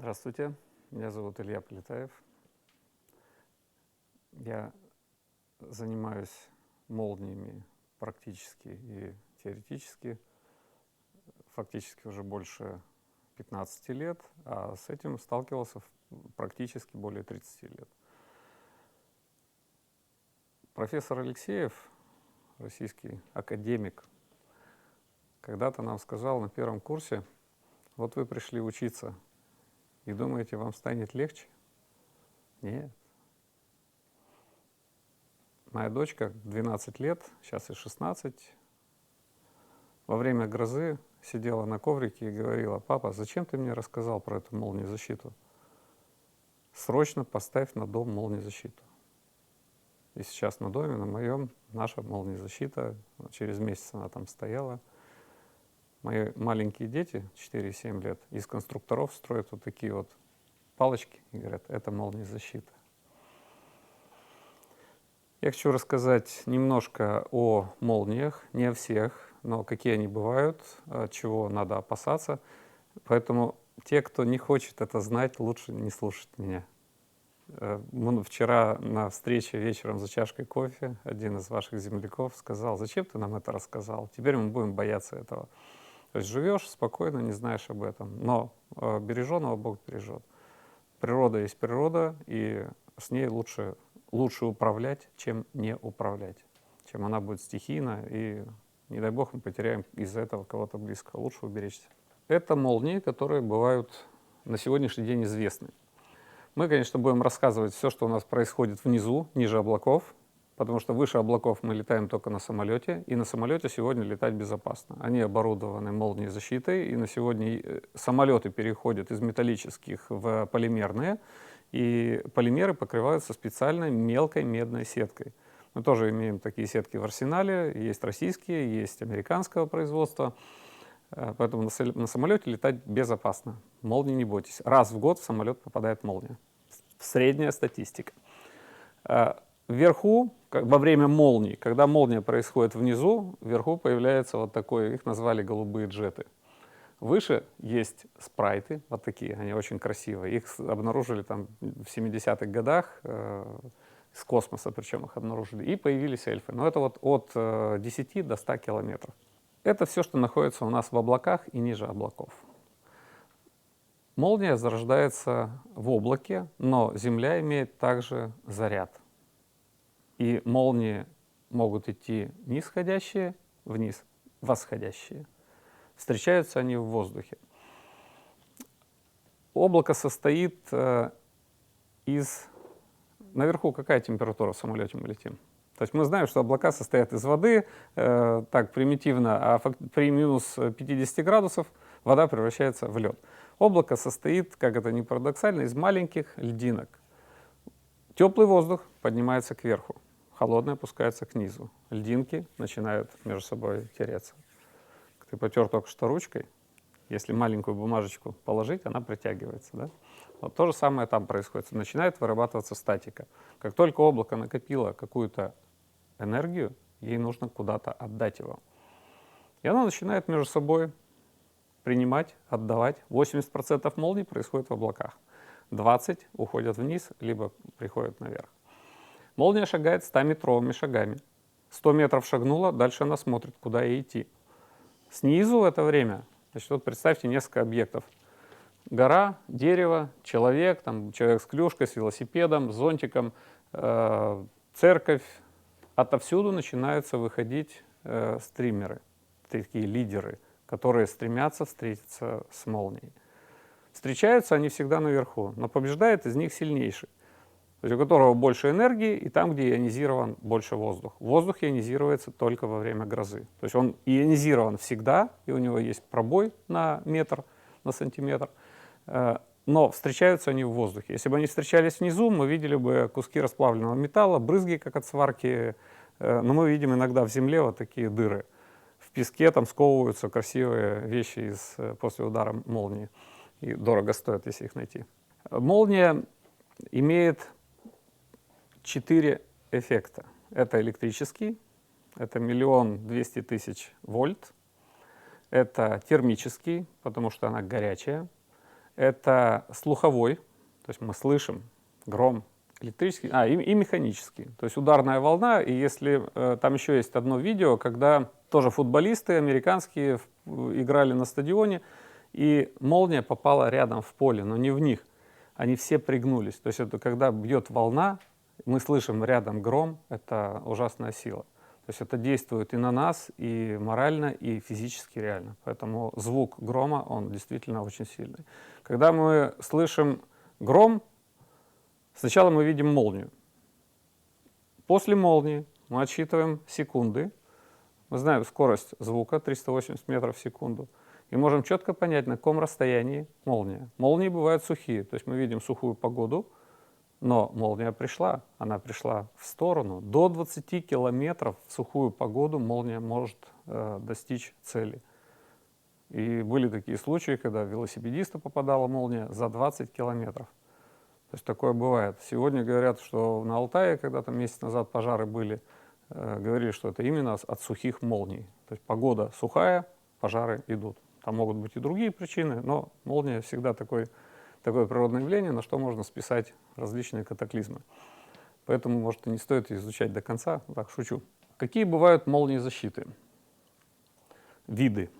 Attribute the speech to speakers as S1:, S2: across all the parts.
S1: Здравствуйте, меня зовут Илья Полетаев. Я занимаюсь молниями практически и теоретически, фактически уже больше 15 лет, а с этим сталкивался практически более 30 лет. Профессор Алексеев, российский академик, когда-то нам сказал на первом курсе: вот вы пришли учиться и думаете, вам станет легче? Нет. Моя дочка 12 лет, сейчас и 16, во время грозы сидела на коврике и говорила: папа, зачем ты мне рассказал про эту молниезащиту? Срочно поставь на дом молниезащиту. И сейчас на доме, на моем, наша молниезащита, через месяц она там стояла. Мои маленькие дети, 4 и 7 лет, из конструкторов строят вот такие вот палочки и говорят: это молниезащита. Я хочу рассказать немножко о молниях, не о всех, но какие они бывают, чего надо опасаться. Поэтому те, кто не хочет это знать, лучше не слушать меня. Вчера на встрече вечером за чашкой кофе один из ваших земляков сказал: зачем ты нам это рассказал? Теперь мы будем бояться этого. То есть живешь спокойно, не знаешь об этом, но береженого Бог бережет. Природа есть природа, и с ней лучше управлять, чем не управлять, чем она будет стихийна, и, не дай бог, мы потеряем из-за этого кого-то близкого. Лучше уберечься. Это молнии, которые бывают на сегодняшний день известны. Мы, конечно, будем рассказывать все, что у нас происходит внизу, ниже облаков, потому что выше облаков мы летаем только на самолете, и на самолете сегодня летать безопасно. Они оборудованы молниезащитой, и на сегодня самолеты переходят из металлических в полимерные, и полимеры покрываются специальной мелкой медной сеткой. Мы тоже имеем такие сетки в арсенале, есть российские, есть американского производства, поэтому на самолете летать безопасно. Молнии не бойтесь. Раз в год в самолет попадает молния. Средняя статистика. Вверху, во время молний, когда молния происходит внизу, вверху появляется вот такой, их назвали голубые джеты. Выше есть спрайты, вот такие, они очень красивые. Их обнаружили там в 70-х годах, с космоса причем их обнаружили, и появились эльфы. Но это вот от 10 до 100 километров. Это все, что находится у нас в облаках и ниже облаков. Молния зарождается в облаке, но Земля имеет также заряд. И молнии могут идти нисходящие вниз, восходящие. Встречаются они в воздухе. Облако состоит из... Наверху какая температура в самолете мы летим? То есть мы знаем, что облака состоят из воды, так примитивно, а при минус 50 градусов вода превращается в лед. Облако состоит, как это ни парадоксально, из маленьких льдинок. Теплый воздух поднимается кверху, холодный опускается к низу. Льдинки начинают между собой тереться. Ты потер только что ручкой, если маленькую бумажечку положить, она притягивается. Да? Вот то же самое там происходит. Начинает вырабатываться статика. Как только облако накопило какую-то энергию, ей нужно куда-то отдать его. И она начинает между собой принимать, отдавать. 80% молний происходит в облаках. 20% уходят вниз, либо приходят наверх. Молния шагает 100-метровыми шагами. 100 метров шагнула, дальше она смотрит, куда ей идти. Снизу в это время, значит, вот представьте несколько объектов. Гора, дерево, человек, там, человек с клюшкой, с велосипедом, с зонтиком, церковь. Отовсюду начинаются выходить стримеры, такие лидеры, которые стремятся встретиться с молнией. Встречаются они всегда наверху, но побеждает из них сильнейший, то есть у которого больше энергии, и там, где ионизирован больше воздух. Воздух ионизируется только во время грозы. То есть он ионизирован всегда, и у него есть пробой на метр, на сантиметр, но встречаются они в воздухе. Если бы они встречались внизу, мы видели бы куски расплавленного металла, брызги, как от сварки, но мы видим иногда в земле вот такие дыры. В песке там сковываются красивые вещи после удара молнии, и дорого стоит, если их найти. Молния имеет 4 эффекта. Это электрический, это 1 200 000 вольт, это термический, потому что она горячая, Это слуховой, то есть мы слышим гром, электрический, и механический. То есть ударная волна, и если там еще есть одно видео, когда тоже футболисты американские играли на стадионе, и молния попала рядом в поле, но не в них. Они все пригнулись. То есть это когда бьет волна, мы слышим рядом гром, это ужасная сила. То есть это действует и на нас, и морально, и физически реально. Поэтому звук грома, он действительно очень сильный. Когда мы слышим гром, сначала мы видим молнию. После молнии мы отсчитываем секунды. Мы знаем скорость звука 380 метров в секунду. И можем четко понять, на каком расстоянии молния. Молнии бывают сухие, то есть мы видим сухую погоду, но молния пришла, она пришла в сторону. До 20 километров в сухую погоду молния может достичь цели. И были такие случаи, когда в велосипедиста попадала молния за 20 километров. То есть такое бывает. Сегодня говорят, что на Алтае, когда там месяц назад пожары были, говорили, что это именно от сухих молний. То есть погода сухая, пожары идут. Там могут быть и другие причины, но молния всегда такое природное явление, на что можно списать различные катаклизмы. Поэтому, может, и не стоит изучать до конца, так шучу. Какие бывают молнии защиты? Виды.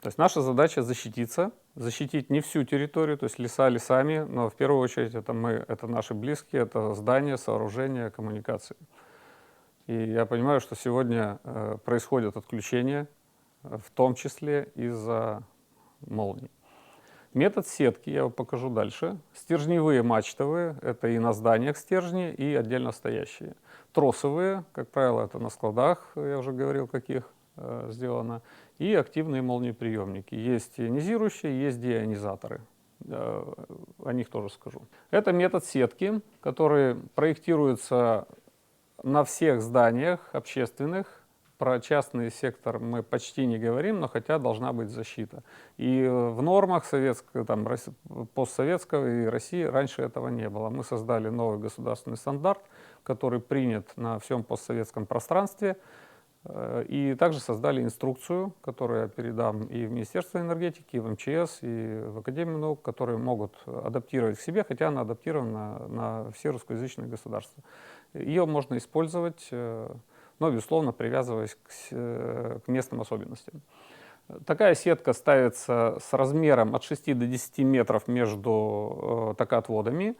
S1: То есть наша задача защититься, защитить не всю территорию, то есть леса лесами, но в первую очередь это наши близкие, это здания, сооружения, коммуникации. И я понимаю, что сегодня происходят отключения, в том числе из-за молний. Метод сетки я вам покажу дальше. Стержневые мачтовые, это и на зданиях стержни, и отдельно стоящие. Тросовые, как правило, это на складах, я уже говорил, каких сделано. И активные молниеприемники. Есть ионизирующие, есть деионизаторы. О них тоже скажу. Это метод сетки, который проектируется на всех зданиях общественных. Про частный сектор мы почти не говорим, но хотя должна быть защита. И в нормах постсоветского и России раньше этого не было. Мы создали новый государственный стандарт, который принят на всем постсоветском пространстве. И также создали инструкцию, которую я передам и в Министерство энергетики, и в МЧС, и в Академию наук, которые могут адаптировать к себе, хотя она адаптирована на все русскоязычные государства. Ее можно использовать, но, безусловно, привязываясь к местным особенностям. Такая сетка ставится с размером от 6 до 10 метров между токоотводами.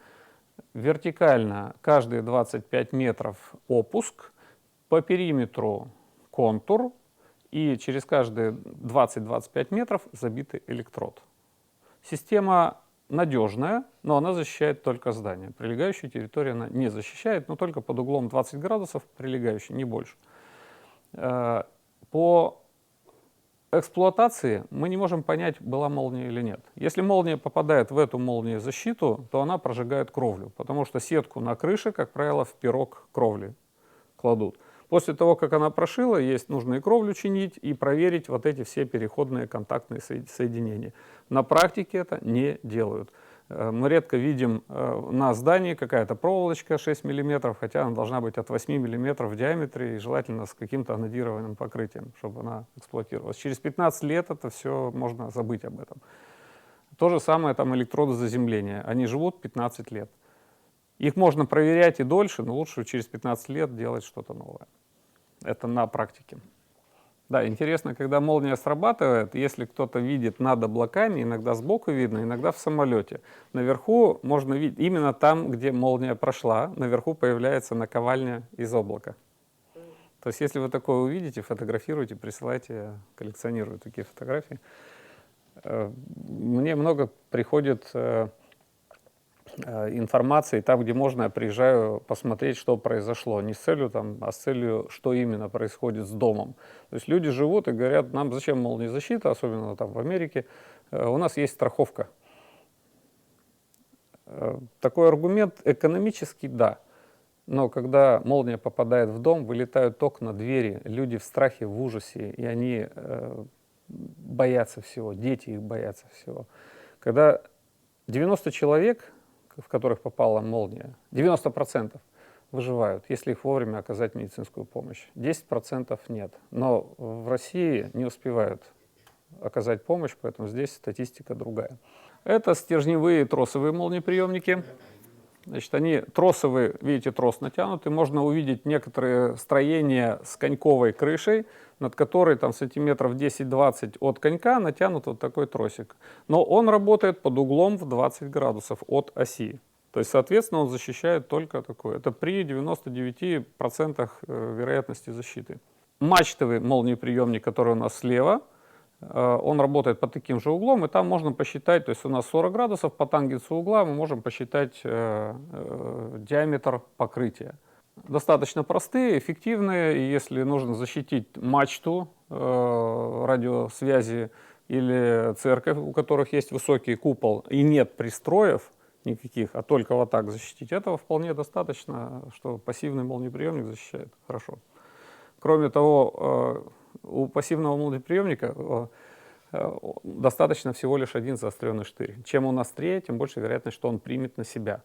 S1: Вертикально каждые 25 метров опуск, по периметру контур, и через каждые 20-25 метров забитый электрод. Система надежная, но она защищает только здание. Прилегающую территорию она не защищает, но только под углом 20 градусов прилегающий, не больше. По эксплуатации мы не можем понять, была молния или нет. Если молния попадает в эту молнию защиту, то она прожигает кровлю, потому что сетку на крыше, как правило, в пирог кровли кладут. После того, как она прошила, нужно и кровлю чинить, и проверить вот эти все переходные контактные соединения. На практике это не делают. Мы редко видим на здании какая-то проволочка 6 мм, хотя она должна быть от 8 мм в диаметре и желательно с каким-то анодированным покрытием, чтобы она эксплуатировалась. Через 15 лет это все можно забыть об этом. То же самое там электроды заземления. Они живут 15 лет. Их можно проверять и дольше, но лучше через 15 лет делать что-то новое. Это на практике. Да, интересно, когда молния срабатывает, если кто-то видит над облаками, иногда сбоку видно, иногда в самолете. Наверху можно видеть, именно там, где молния прошла, наверху появляется наковальня из облака. То есть если вы такое увидите, фотографируйте, присылайте, я коллекционирую такие фотографии. Мне много приходит информации, там, где можно, я приезжаю посмотреть, что произошло. Не с целью, а с целью, что именно происходит с домом. То есть люди живут и говорят, нам зачем молниезащита, особенно там в Америке, у нас есть страховка. Такой аргумент экономический, да. Но когда молния попадает в дом, вылетают окна, двери, люди в страхе, в ужасе, и они боятся всего, дети их боятся всего. Когда 90 человек, в которых попала молния, 90% выживают, если их вовремя оказать медицинскую помощь. 10% нет. Но в России не успевают оказать помощь, поэтому здесь статистика другая. Это стержневые тросовые молниеприемники. Значит, они тросовые, видите, трос натянутый. Можно увидеть некоторые строения с коньковой крышей, над которой там сантиметров 10-20 от конька натянут вот такой тросик. Но он работает под углом в 20 градусов от оси. То есть, соответственно, он защищает только такое. Это при 99% вероятности защиты. Мачтовый молниеприемник, который у нас слева, он работает под таким же углом, и там можно посчитать, то есть у нас 40 градусов, по тангенсу угла мы можем посчитать диаметр покрытия. Достаточно простые, эффективные, и если нужно защитить мачту радиосвязи или церковь, у которых есть высокий купол и нет пристроев никаких, а только вот так защитить, этого вполне достаточно, что пассивный молниеприемник защищает хорошо. Кроме того, у пассивного молниеприемника достаточно всего лишь один заостренный штырь. Чем он острее, тем больше вероятность, что он примет на себя,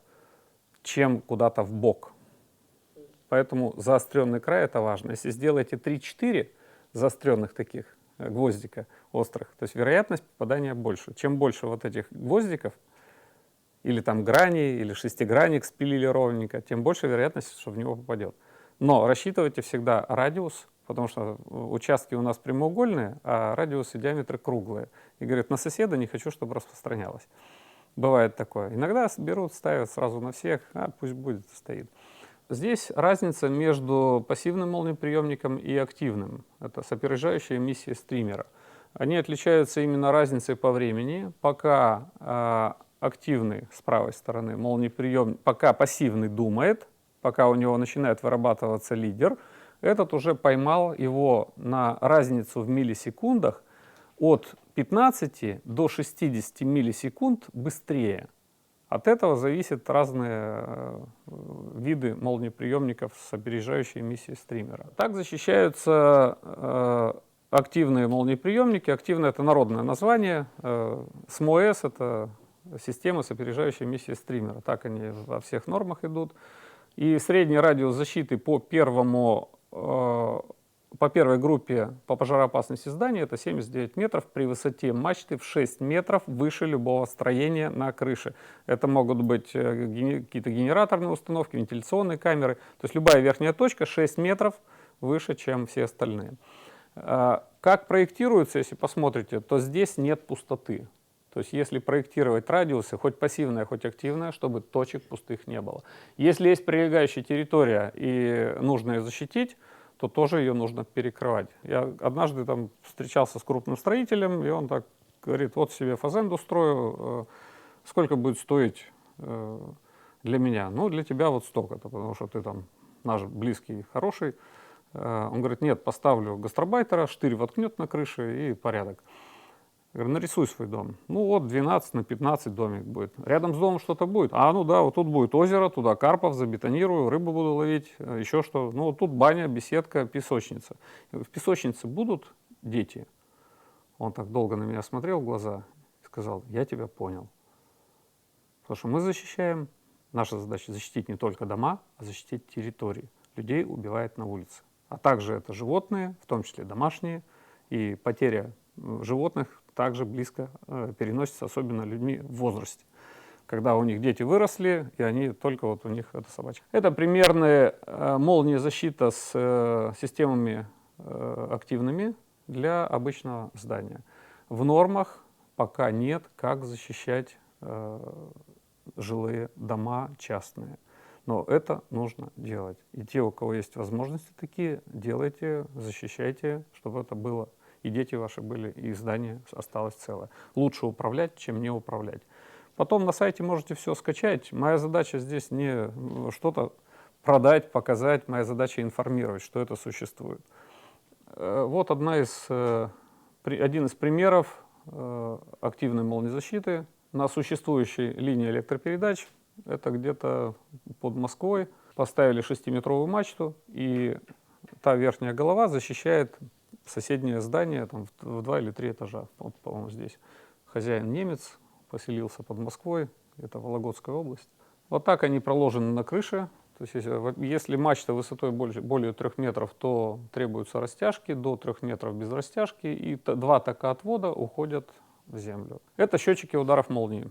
S1: чем куда-то в бок. Поэтому заостренный край — это важно. Если сделаете 3-4 заостренных таких гвоздика острых, то есть вероятность попадания больше. Чем больше вот этих гвоздиков, или там граней, или шестигранник спилили ровненько, тем больше вероятность, что в него попадет. Но рассчитывайте всегда радиус, потому что участки у нас прямоугольные, а радиусы и диаметры круглые. И говорит, на соседа не хочу, чтобы распространялось. Бывает такое. Иногда берут, ставят сразу на всех, пусть будет, стоит. Здесь разница между пассивным молниеприемником и активным. Это с опережающей эмиссией стримера. Они отличаются именно разницей по времени. Пока активный с правой стороны молниеприемник, пока пассивный думает, пока у него начинает вырабатываться лидер, этот уже поймал его на разницу в миллисекундах от 15 до 60 миллисекунд быстрее. От этого зависят разные виды молниеприемников с опережающей эмиссией стримера. Так защищаются активные молниеприемники. Активное — это народное название. СМОС — это система с опережающей эмиссией стримера. Так они во всех нормах идут. И средний радиус защиты по первой группе по пожароопасности здания — это 79 метров при высоте мачты в 6 метров выше любого строения на крыше. Это могут быть какие-то генераторные установки, вентиляционные камеры. То есть любая верхняя точка 6 метров выше, чем все остальные. Как проектируется, если посмотрите, то здесь нет пустоты. То есть если проектировать радиусы, хоть пассивная, хоть активная, чтобы точек пустых не было. Если есть прилегающая территория и нужно ее защитить, то тоже ее нужно перекрывать. Я однажды там встречался с крупным строителем, и он так говорит, вот себе фазенду строю, сколько будет стоить для меня? Ну, для тебя вот столько-то, потому что ты там наш близкий, хороший. Он говорит, нет, поставлю гастробайтера, штырь воткнет на крыше и порядок. Я говорю, нарисуй свой дом. Ну вот 12 на 15 домик будет. Рядом с домом что-то будет? Ну да, вот тут будет озеро, туда карпов забетонирую, рыбу буду ловить, еще что. Ну вот тут баня, беседка, песочница. В песочнице будут дети? Он так долго на меня смотрел в глаза и сказал, я тебя понял. Потому что мы защищаем, наша задача защитить не только дома, а защитить территории. Людей убивает на улице. А также это животные, в том числе домашние, и потеря животных также близко переносится, особенно людьми в возрасте, когда у них дети выросли, и они только вот у них это собачка. Это примерная молниезащита с системами активными для обычного здания. В нормах пока нет, как защищать жилые дома частные. Но это нужно делать. И те, у кого есть возможности такие, делайте, защищайте, чтобы это было. И дети ваши были, и здание осталось целое. Лучше управлять, чем не управлять. Потом на сайте можете все скачать. Моя задача здесь не что-то продать, показать. Моя задача информировать, что это существует. Вот один из примеров активной молниезащиты на существующей линии электропередач. Это где-то под Москвой. Поставили 6-метровую мачту, и та верхняя голова защищает соседнее здание там, в 2 или 3 этажа. Вот, по-моему, здесь хозяин немец, поселился под Москвой, это Вологодская область. Вот так они проложены на крыше. То То есть если мачта высотой более 3 метров, то требуются растяжки, до 3 метров без растяжки, и 2 токоотвода уходят в землю. Это счетчики ударов молнии.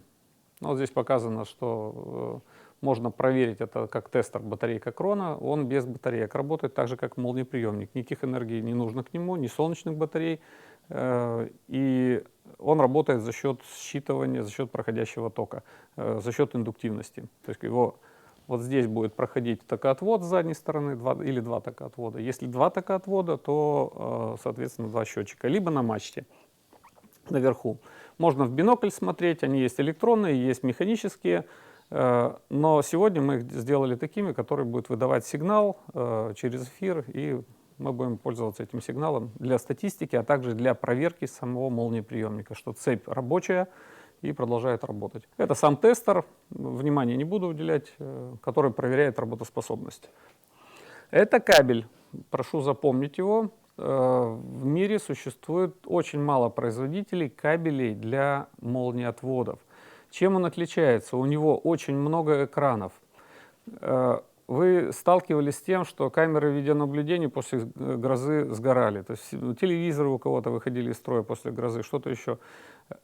S1: Вот здесь показано, что можно проверить это как тестер батарейка Крона. Он без батареек работает так же, как молниеприемник. Никаких энергий не нужно к нему, ни солнечных батарей. И он работает за счет считывания, за счет проходящего тока, за счет индуктивности. То есть его вот здесь будет проходить токоотвод с задней стороны, или 2 токоотвода. Если 2 токоотвода, то, соответственно, 2 счетчика. Либо на мачте наверху. Можно в бинокль смотреть, они есть электронные, есть механические. Но сегодня мы их сделали такими, которые будут выдавать сигнал через эфир, и мы будем пользоваться этим сигналом для статистики, а также для проверки самого молниеприемника, что цепь рабочая и продолжает работать. Это сам тестер, внимания не буду уделять, который проверяет работоспособность. Это кабель, прошу запомнить его. В мире существует очень мало производителей кабелей для молниеотводов. Чем он отличается? У него очень много экранов. Вы сталкивались с тем, что камеры видеонаблюдения после грозы сгорали. То есть телевизоры у кого-то выходили из строя после грозы, что-то еще.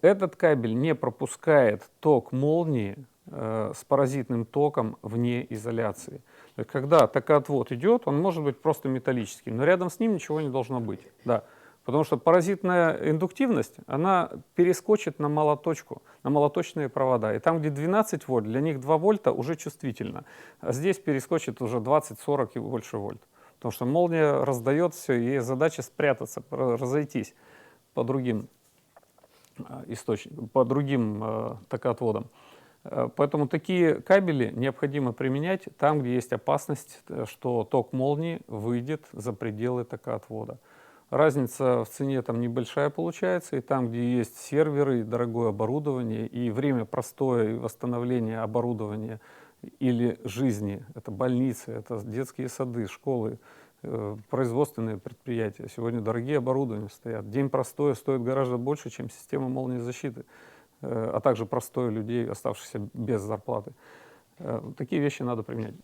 S1: Этот кабель не пропускает ток молнии с паразитным током вне изоляции. То есть, когда токоотвод идет, он может быть просто металлическим, но рядом с ним ничего не должно быть. Да. Потому что паразитная индуктивность, она перескочит на молоточку, на молоточные провода. И там, где 12 вольт, для них 2 вольта уже чувствительно. А здесь перескочит уже 20, 40 и больше вольт. Потому что молния раздает все, и задача спрятаться, разойтись по другим источникам, по другим токоотводам. Поэтому такие кабели необходимо применять там, где есть опасность, что ток молнии выйдет за пределы токоотвода. Разница в цене там небольшая получается, и там, где есть серверы, и дорогое оборудование, и время простое, и восстановление оборудования или жизни, это больницы, это детские сады, школы, производственные предприятия. Сегодня дорогие оборудования стоят. День простое стоит гораздо больше, чем система молнии защиты, а также простое людей, оставшихся без зарплаты. Такие вещи надо применять.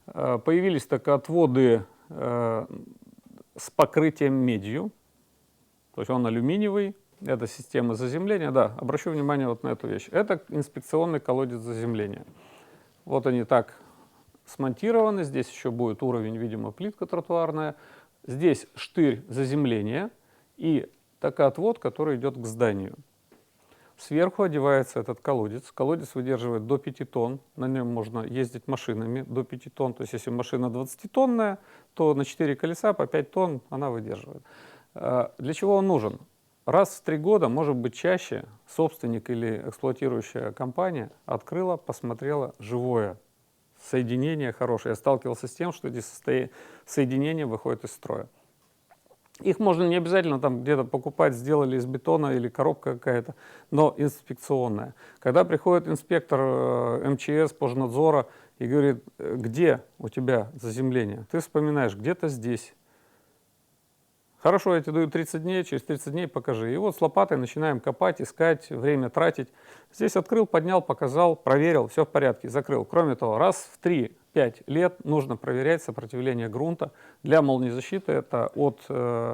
S1: Появились токоотводы с покрытием медью. То есть он алюминиевый, это система заземления. Да, обращу внимание вот на эту вещь. Это инспекционный колодец заземления. Вот они так смонтированы. Здесь еще будет уровень, видимо, плитка тротуарная. Здесь штырь заземления и токоотвод, который идет к зданию. Сверху одевается этот колодец. Колодец выдерживает до 5 тонн. На нем можно ездить машинами до 5 тонн. То есть если машина 20-тонная, то на 4 колеса по 5 тонн она выдерживает. Для чего он нужен? Раз в 3 года, может быть чаще, собственник или эксплуатирующая компания открыла, посмотрела живое соединение хорошее. Я сталкивался с тем, что эти соединения выходят из строя. Их можно не обязательно там где-то покупать, сделали из бетона или коробка какая-то, но инспекционная. Когда приходит инспектор МЧС, Пожнадзора и говорит, где у тебя заземление, ты вспоминаешь, где-то здесь. Хорошо, я тебе даю 30 дней, через 30 дней покажи. И вот с лопатой начинаем копать, искать, время тратить. Здесь открыл, поднял, показал, проверил, все в порядке, закрыл. Кроме того, раз в 3-5 лет нужно проверять сопротивление грунта. Для молниезащиты это от 2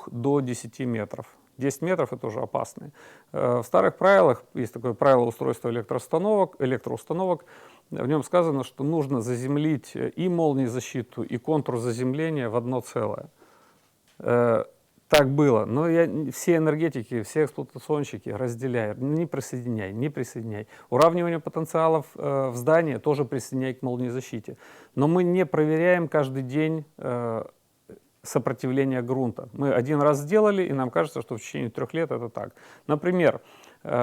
S1: до 10 метров. 10 метров это уже опасно. В старых правилах, есть такое правило устройства электроустановок, в нем сказано, что нужно заземлить и молниезащиту, и контур заземления в одно целое. Так было, но все энергетики, все эксплуатационщики разделяют, не присоединяй, не присоединяй. Уравнивание потенциалов в здании тоже присоединяй к молниезащите. Но мы не проверяем каждый день сопротивление грунта. Мы один раз сделали, и нам кажется, что в течение 3 лет это так. Например,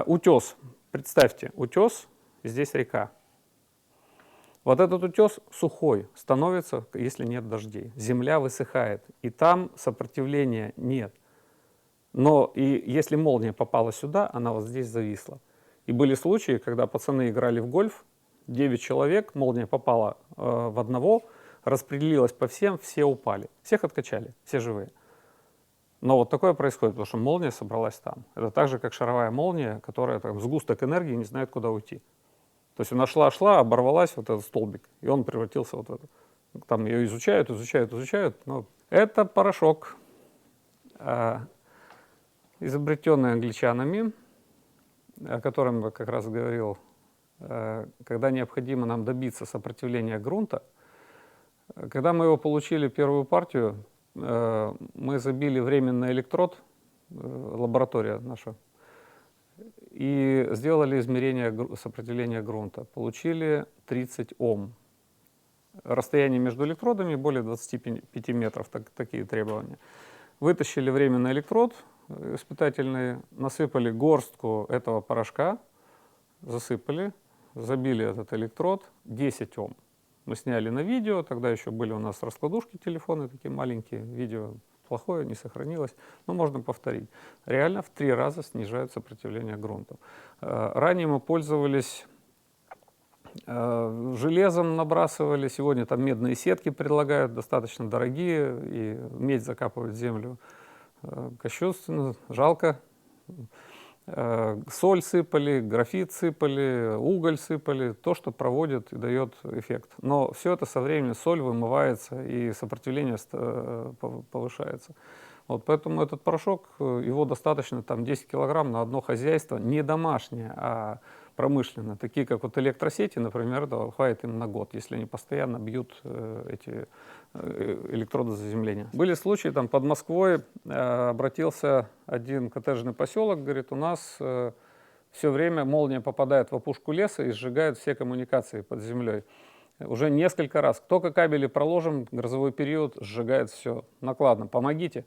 S1: утес. Представьте, утес, здесь река. Вот этот утес сухой становится, если нет дождей. Земля высыхает, и там сопротивления нет. Но и если молния попала сюда, она вот здесь зависла. И были случаи, когда пацаны играли в гольф, 9 человек, молния попала в одного, распределилась по всем, все упали. Всех откачали, все живые. Но вот такое происходит, потому что молния собралась там. Это так же, как шаровая молния, которая там, сгусток энергии не знает, куда уйти. То есть она шла, оборвалась, вот этот столбик, и он превратился вот в это. Там ее изучают, но это порошок, изобретенный англичанами, о котором я как раз говорил, когда необходимо нам добиться сопротивления грунта. Когда мы его получили, первую партию, мы забили временный электрод, лаборатория наша, и сделали измерение сопротивления грунта. Получили 30 Ом. Расстояние между электродами более 25 метров, такие требования. Вытащили временный электрод испытательный, насыпали горстку этого порошка, засыпали, забили этот электрод, 10 Ом. Мы сняли на видео, тогда еще были у нас раскладушки телефоны такие маленькие, видео плохое, не сохранилось, но можно повторить. Реально в 3 раза снижает сопротивление грунту. Ранее мы пользовались железом, набрасывали, сегодня там медные сетки предлагают, достаточно дорогие, и медь закапывать в землю кощунственно, жалко. Соль сыпали, графит сыпали, уголь сыпали, то, что проводит и дает эффект. Но все это со временем, соль вымывается и сопротивление повышается. Вот поэтому этот порошок, его достаточно там 10 килограмм на одно хозяйство, не домашнее, а промышленное. Такие как вот электросети, например, да, хватит им на год, если они постоянно бьют эти электроды заземления. Были случаи, там под Москвой обратился один коттеджный поселок, говорит, у нас все время молния попадает в опушку леса и сжигает все коммуникации под землей. Уже несколько раз. Только кабели проложим, грозовой период, сжигает все. Накладно, помогите.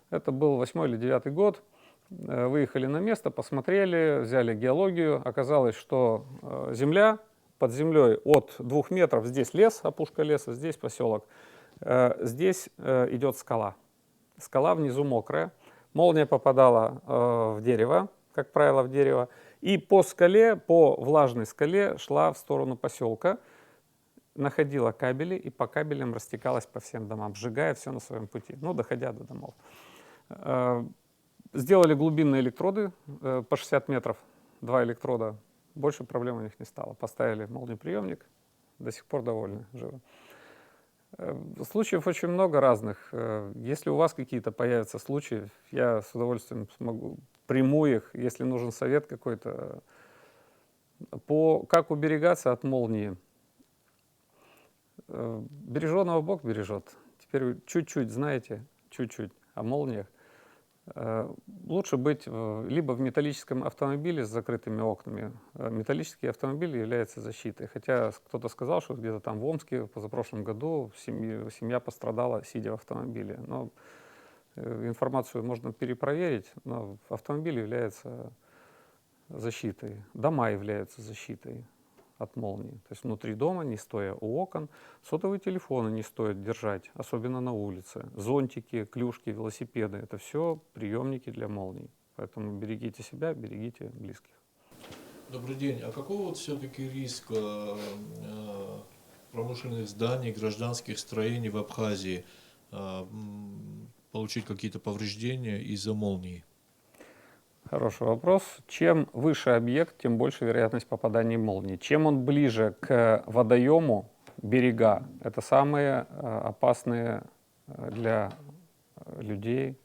S1: Это был 8 или 9 год. Выехали на место, посмотрели, взяли геологию. Оказалось, что земля, под землей от 2 метров, здесь лес, опушка леса, здесь поселок. Здесь идет скала. Скала внизу мокрая. Молния попадала в дерево, как правило, в дерево. И по скале, по влажной скале шла в сторону поселка, находила кабели и по кабелям растекалась по всем домам, сжигая все на своем пути, ну, доходя до домов. Сделали глубинные электроды по 60 метров, 2 электрода, больше проблем у них не стало. Поставили молниеприемник, до сих пор довольны, живы. Случаев очень много разных. Если у вас какие-то появятся случаи, я с удовольствием приму их, если нужен совет какой-то. Как уберегаться от молнии? Береженого Бог бережет. Теперь вы чуть-чуть знаете, чуть-чуть о молниях. Лучше быть либо в металлическом автомобиле с закрытыми окнами. Металлический автомобиль является защитой. Хотя кто-то сказал, что где-то там в Омске в позапрошлом году семья пострадала, сидя в автомобиле. Но информацию можно перепроверить, но автомобиль является защитой. Дома являются защитой от молнии. То есть внутри дома, не стоя у окон, сотовые телефоны не стоит держать, особенно на улице. Зонтики, клюшки, велосипеды — это все приемники для молний. Поэтому берегите себя, берегите близких.
S2: Добрый день. А какой вот все-таки риск промышленных зданий, гражданских строений в Абхазии получить какие-то повреждения из-за молнии?
S1: Хороший вопрос. Чем выше объект, тем больше вероятность попадания молнии. Чем он ближе к водоему, берега, это самые опасные для людей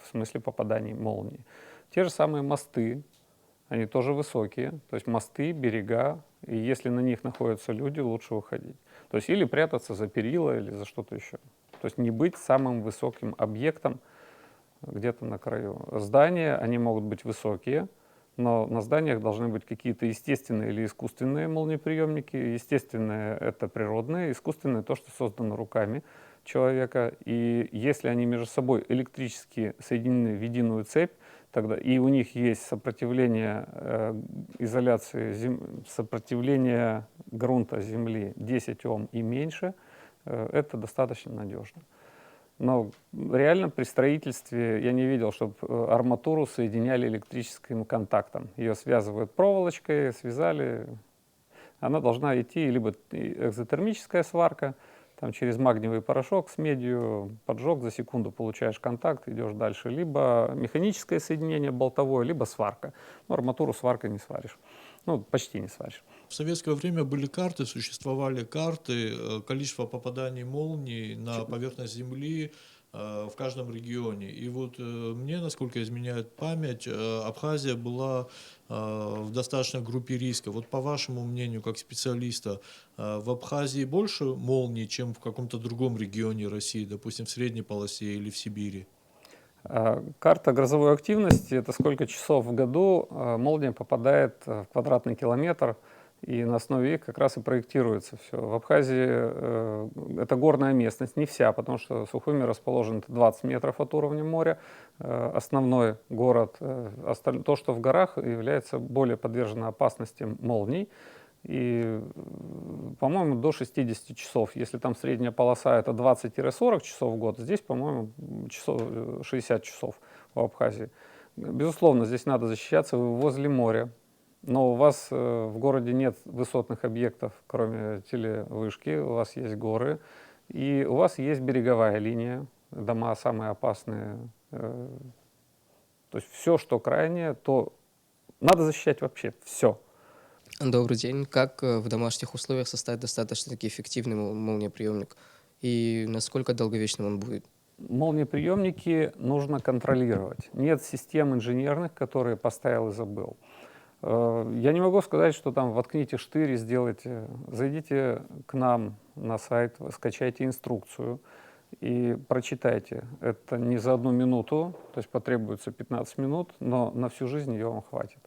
S1: в смысле попаданий молнии. Те же самые мосты, они тоже высокие, то есть мосты, берега, и если на них находятся люди, лучше уходить. То есть или прятаться за перила, или за что-то еще. То есть не быть самым высоким объектом где-то на краю. Здания, они могут быть высокие, но на зданиях должны быть какие-то естественные или искусственные молниеприемники. Естественные — это природные, искусственные — то, что создано руками человека. И если они между собой электрически соединены в единую цепь, тогда и у них есть сопротивление изоляции, сопротивление грунта земли 10 Ом и меньше, это достаточно надежно. Но реально при строительстве я не видел, чтобы арматуру соединяли электрическим контактом. Ее связывают проволочкой, связали. Она должна идти либо экзотермическая сварка, там через магниевый порошок с медью, поджег, за секунду получаешь контакт, идешь дальше. Либо механическое соединение болтовое, либо сварка. Но арматуру сваркой не сваришь. Ну, почти не сваришь.
S2: В советское время были карты, существовали карты, количество попаданий молний на поверхность Земли в каждом регионе. И вот мне, насколько изменяет память, Абхазия была в достаточной группе риска. Вот по вашему мнению, как специалиста, в Абхазии больше молний, чем в каком-то другом регионе России, допустим, в средней полосе или в Сибири?
S1: Карта грозовой активности — это сколько часов в году молния попадает в квадратный километр, и на основе их как раз и проектируется все. В Абхазии это горная местность, не вся, потому что Сухуми расположен 20 метров от уровня моря. Основной город, то, что в горах, является более подвержено опасности молний. И, по-моему, до 60 часов. Если там средняя полоса это 20-40 часов в год, здесь, по-моему, 60 часов в Абхазии. Безусловно, здесь надо защищаться, вы возле моря. Но у вас в городе нет высотных объектов, кроме телевышки, у вас есть горы, и у вас есть береговая линия, дома самые опасные. То есть все, что крайнее, то надо защищать вообще все.
S3: Добрый день. Как в домашних условиях создать достаточно-таки эффективный молниеприемник? И насколько долговечным он будет?
S1: Молниеприемники нужно контролировать. Нет систем инженерных, которые поставил и забыл. Я не могу сказать, что там воткните штырь и сделайте. Зайдите к нам на сайт, скачайте инструкцию и прочитайте. Это не за 1 минуту, то есть потребуется 15 минут, но на всю жизнь ее вам хватит.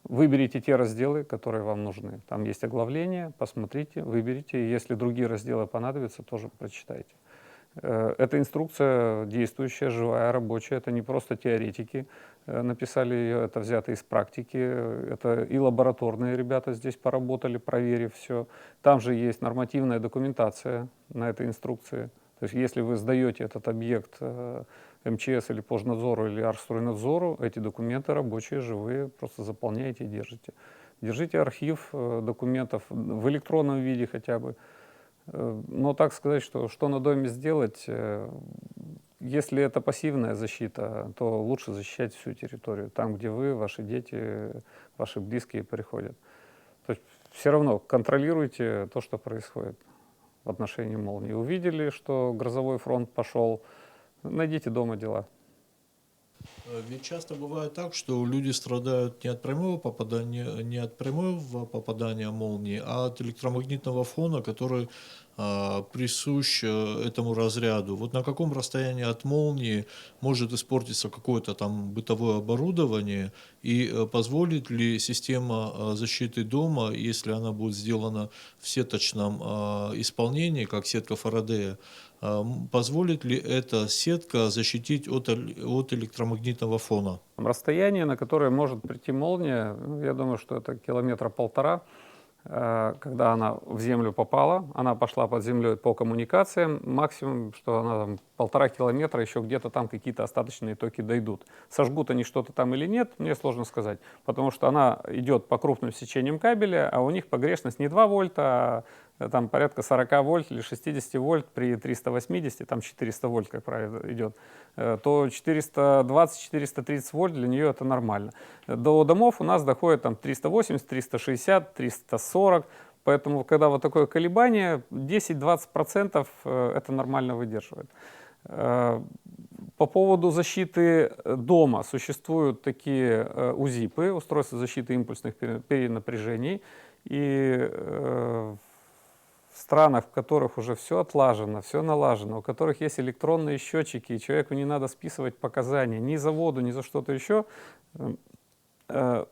S1: Выберите те разделы, которые вам нужны. Там есть оглавление, посмотрите, выберите. Если другие разделы понадобятся, тоже прочитайте. Эта инструкция действующая, живая, рабочая. Это не просто теоретики написали ее, это взято из практики. Это и лабораторные ребята здесь поработали, проверив все. Там же есть нормативная документация на этой инструкции. То есть если вы сдаете этот объект МЧС или Пожнадзору или Арстройнадзору, эти документы рабочие, живые, просто заполняете и держите. Держите архив документов в электронном виде хотя бы. Но так сказать, что на доме сделать, если это пассивная защита, то лучше защищать всю территорию, там, где вы, ваши дети, ваши близкие приходят. То есть все равно контролируйте то, что происходит в отношении молнии. Увидели, что грозовой фронт пошел, найдите дома дела.
S2: Ведь часто бывает так, что люди страдают не от прямого попадания, не от прямого попадания молнии, а от электромагнитного фона, который присущ этому разряду. Вот на каком расстоянии от молнии может испортиться какое-то там бытовое оборудование, и позволит ли система защиты дома, если она будет сделана в сеточном исполнении, как сетка Фарадея, позволит ли эта сетка защитить от электромагнитного фона?
S1: Расстояние, на которое может прийти молния, ну, я думаю, что это 1,5 километра. Когда она в землю попала, она пошла под землей по коммуникациям, максимум, что она там 1,5 километра, еще где-то там какие-то остаточные токи дойдут. Сожгут они что-то там или нет, мне сложно сказать, потому что она идет по крупным сечениям кабеля, а у них погрешность не 2 вольта, а там порядка 40 вольт или 60 вольт при 380, там 400 вольт, как правило, идет, то 420-430 вольт для нее это нормально. До домов у нас доходит там 380, 360, 340, поэтому когда вот такое колебание, 10-20% это нормально выдерживает. По поводу защиты дома существуют такие УЗИПы, устройства защиты импульсных перенапряжений, и в странах, в которых уже все отлажено, все налажено, у которых есть электронные счетчики, и человеку не надо списывать показания ни за воду, ни за что-то еще,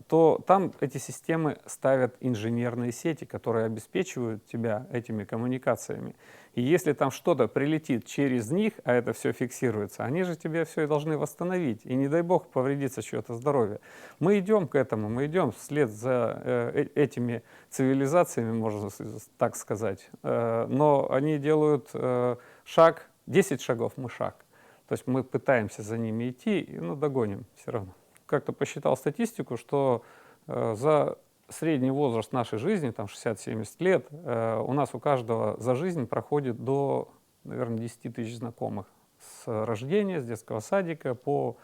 S1: то там эти системы ставят инженерные сети, которые обеспечивают тебя этими коммуникациями. И если там что-то прилетит через них, а это все фиксируется, они же тебе все и должны восстановить. И не дай бог повредится чье-то здоровье. Мы идем к этому, мы идем вслед за этими цивилизациями, можно так сказать. Но они делают шаг, 10 шагов мы шаг. То есть мы пытаемся за ними идти, но догоним все равно. Как-то посчитал статистику, что за средний возраст нашей жизни, там 60-70 лет, у нас у каждого за жизнь проходит до, наверное, 10 тысяч знакомых с рождения, с детского садика по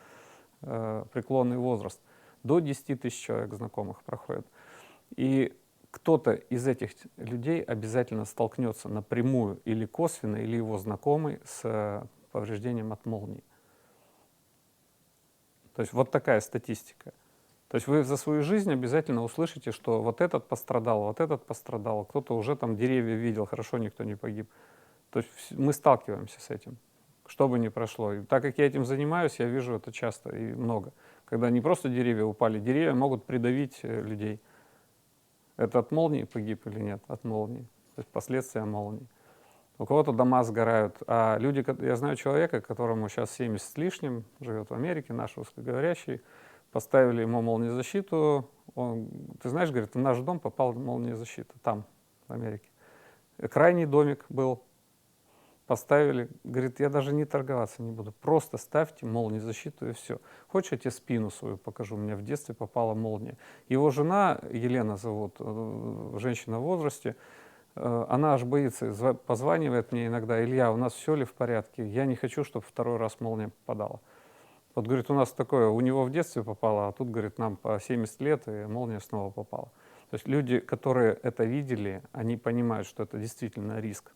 S1: преклонный возраст. До 10 тысяч человек знакомых проходит. И кто-то из этих людей обязательно столкнется напрямую или косвенно, или его знакомый с повреждением от молнии. То есть вот такая статистика. То есть вы за свою жизнь обязательно услышите, что вот этот пострадал, кто-то уже там деревья видел, хорошо, никто не погиб. То есть мы сталкиваемся с этим, что бы ни прошло. И так как я этим занимаюсь, я вижу это часто и много. Когда не просто деревья упали, деревья могут придавить людей. Это от молнии погиб или нет? От молнии. То есть последствия молнии. У кого-то дома сгорают, а люди, я знаю человека, которому сейчас 70 с лишним, живет в Америке, наш русскоговорящий, поставили ему молниезащиту, ты знаешь, говорит, в наш дом попала молниезащита, там, в Америке. Крайний домик был, поставили, говорит, я даже не торговаться не буду, просто ставьте молниезащиту и все. Хочешь, я тебе спину свою покажу, у меня в детстве попала молния. Его жена, Елена зовут, женщина в возрасте, она аж боится, позванивает мне иногда: Илья, у нас все ли в порядке? Я не хочу, чтобы второй раз молния попадала. Вот, говорит, у нас такое, у него в детстве попало, а тут, говорит, нам по 70 лет, и молния снова попала. То есть люди, которые это видели, они понимают, что это действительно риск.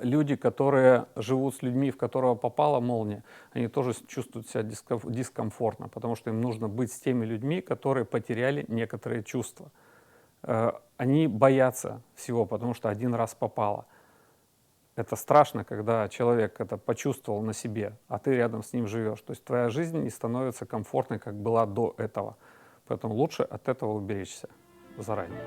S1: Люди, которые живут с людьми, в которого попала молния, они тоже чувствуют себя дискомфортно, потому что им нужно быть с теми людьми, которые потеряли некоторые чувства. Они боятся всего, потому что один раз попало. Это страшно, когда человек это почувствовал на себе, а ты рядом с ним живешь. То есть твоя жизнь не становится комфортной, как была до этого. Поэтому лучше от этого уберечься заранее.